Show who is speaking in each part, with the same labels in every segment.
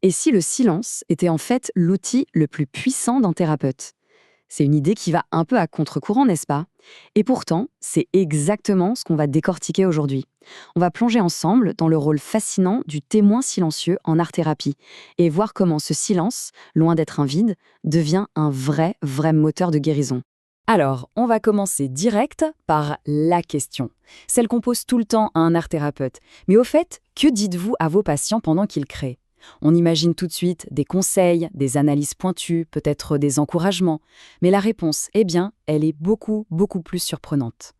Speaker 1: Et si le silence était en fait l'outil le plus puissant d'un thérapeute? C'est une idée qui va un peu à contre-courant, n'est-ce pas? Et pourtant, c'est exactement ce qu'on va décortiquer aujourd'hui. On va plonger ensemble dans le rôle fascinant du témoin silencieux en art-thérapie et voir comment ce silence, loin d'être un vide, devient un vrai moteur de guérison. Alors, on va commencer direct par la question, celle qu'on pose tout le temps à un art-thérapeute. Mais au fait, que dites-vous à vos patients pendant qu'ils créent? On imagine tout de suite des conseils, des analyses pointues, peut-être des encouragements. Mais la réponse, eh bien, elle est beaucoup plus surprenante.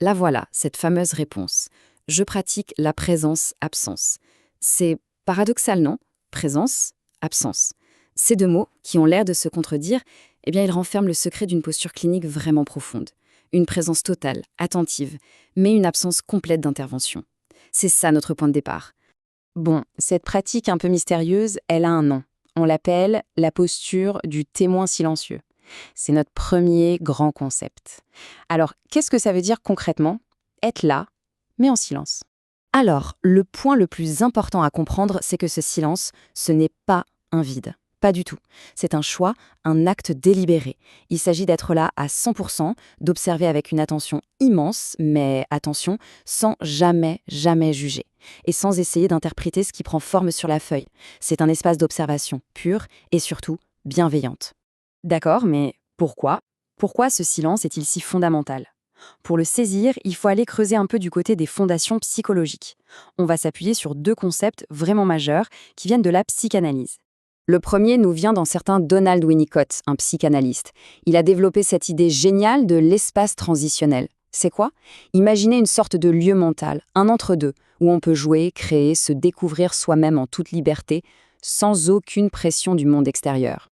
Speaker 1: La voilà, cette fameuse réponse. Je pratique la présence-absence. C'est paradoxal, non? Présence, absence. Ces deux mots, qui ont l'air de se contredire, eh bien, ils renferment le secret d'une posture clinique vraiment profonde. Une présence totale, attentive, mais une absence complète d'intervention. C'est ça notre point de départ. Bon, cette pratique un peu mystérieuse, elle a un nom. On l'appelle la posture du témoin silencieux. C'est notre premier grand concept. Alors, qu'est-ce que ça veut dire concrètement? Être là, mais en silence. Alors, le point le plus important à comprendre, c'est que ce silence, ce n'est pas un vide. Pas du tout. C'est un choix, un acte délibéré. Il s'agit d'être là à 100%, d'observer avec une attention immense, mais attention, sans jamais juger. Et sans essayer d'interpréter ce qui prend forme sur la feuille. C'est un espace d'observation pure et surtout bienveillante. D'accord, mais pourquoi? Pourquoi ce silence est-il si fondamental? Pour le saisir, il faut aller creuser un peu du côté des fondations psychologiques. On va s'appuyer sur deux concepts vraiment majeurs qui viennent de la psychanalyse. Le premier nous vient d'un certain Donald Winnicott, un psychanalyste. Il a développé cette idée géniale de l'espace transitionnel. C'est quoi? Imaginez une sorte de lieu mental, un entre-deux, où on peut jouer, créer, se découvrir soi-même en toute liberté, sans aucune pression du monde extérieur.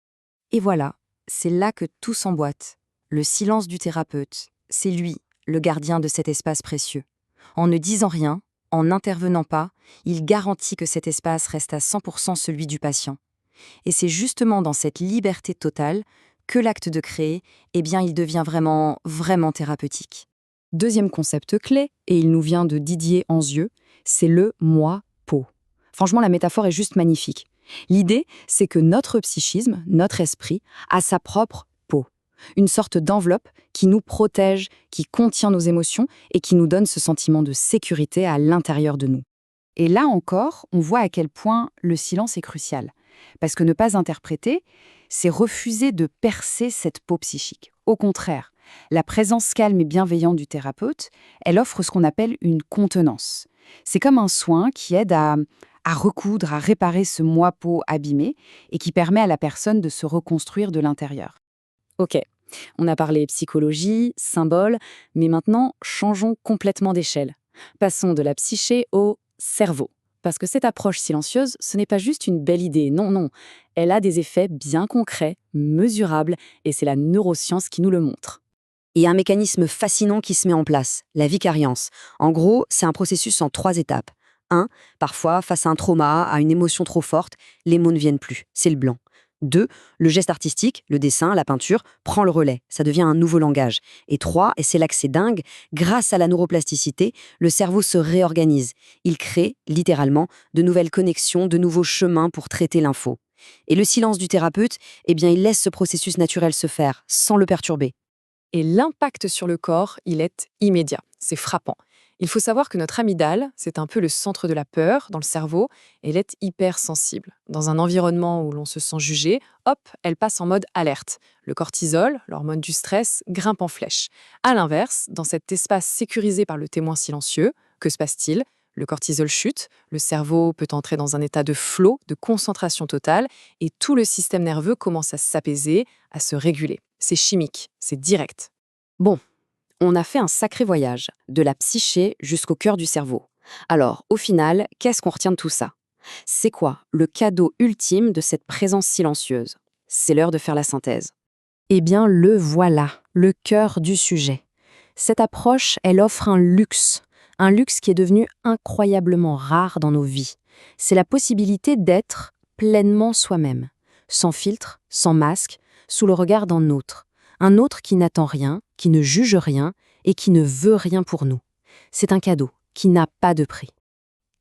Speaker 1: Et voilà, c'est là que tout s'emboîte. Le silence du thérapeute, c'est lui, le gardien de cet espace précieux. En ne disant rien, en n'intervenant pas, il garantit que cet espace reste à 100% celui du patient. Et c'est justement dans cette liberté totale que l'acte de créer, eh bien, il devient vraiment thérapeutique. Deuxième concept clé, et il nous vient de Didier Anzieux, c'est le moi-peau. Franchement, la métaphore est juste magnifique. L'idée, c'est que notre psychisme, notre esprit, a sa propre peau. Une sorte d'enveloppe qui nous protège, qui contient nos émotions et qui nous donne ce sentiment de sécurité à l'intérieur de nous. Et là encore, on voit à quel point le silence est crucial. Parce que ne pas interpréter, c'est refuser de percer cette peau psychique. Au contraire, la présence calme et bienveillante du thérapeute, elle offre ce qu'on appelle une contenance. C'est comme un soin qui aide à recoudre, à réparer ce moi-peau abîmé et qui permet à la personne de se reconstruire de l'intérieur. Ok, on a parlé psychologie, symbole, mais maintenant, changeons complètement d'échelle. Passons de la psyché au cerveau. Parce que cette approche silencieuse, ce n'est pas juste une belle idée, non. Elle a des effets bien concrets, mesurables, et c'est la neuroscience qui nous le montre.
Speaker 2: Et un mécanisme fascinant qui se met en place, la vicariance. En gros, c'est un processus en 3 étapes. 1. Parfois, face à un trauma, à une émotion trop forte, les mots ne viennent plus, c'est le blanc. 2. Le geste artistique, le dessin, la peinture, prend le relais, ça devient un nouveau langage. Et 3, et c'est là que c'est dingue, grâce à la neuroplasticité, le cerveau se réorganise. Il crée, littéralement, de nouvelles connexions, de nouveaux chemins pour traiter l'info. Et le silence du thérapeute, eh bien, il laisse ce processus naturel se faire, sans le perturber.
Speaker 3: Et l'impact sur le corps, il est immédiat. C'est frappant. Il faut savoir que notre amygdale, c'est un peu le centre de la peur dans le cerveau, et elle est hypersensible. Dans un environnement où l'on se sent jugé, hop, elle passe en mode alerte. Le cortisol, l'hormone du stress, grimpe en flèche. À l'inverse, dans cet espace sécurisé par le témoin silencieux, que se passe-t-il? Le cortisol chute, le cerveau peut entrer dans un état de flow, de concentration totale, et tout le système nerveux commence à s'apaiser, à se réguler. C'est chimique, c'est direct.
Speaker 1: Bon, on a fait un sacré voyage, de la psyché jusqu'au cœur du cerveau. Alors, au final, qu'est-ce qu'on retient de tout ça? C'est quoi le cadeau ultime de cette présence silencieuse? C'est l'heure de faire la synthèse. Eh bien, le voilà, le cœur du sujet. Cette approche, elle offre un luxe qui est devenu incroyablement rare dans nos vies. C'est la possibilité d'être pleinement soi-même, sans filtre, sans masque, sous le regard d'un autre. Un autre qui n'attend rien, qui ne juge rien et qui ne veut rien pour nous. C'est un cadeau qui n'a pas de prix.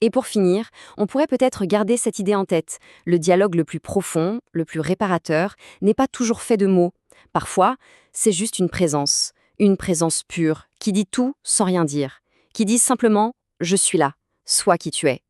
Speaker 2: Et pour finir, on pourrait peut-être garder cette idée en tête. Le dialogue le plus profond, le plus réparateur, n'est pas toujours fait de mots. Parfois, c'est juste une présence pure, qui dit tout sans rien dire, qui dit simplement « je suis là, sois qui tu es ».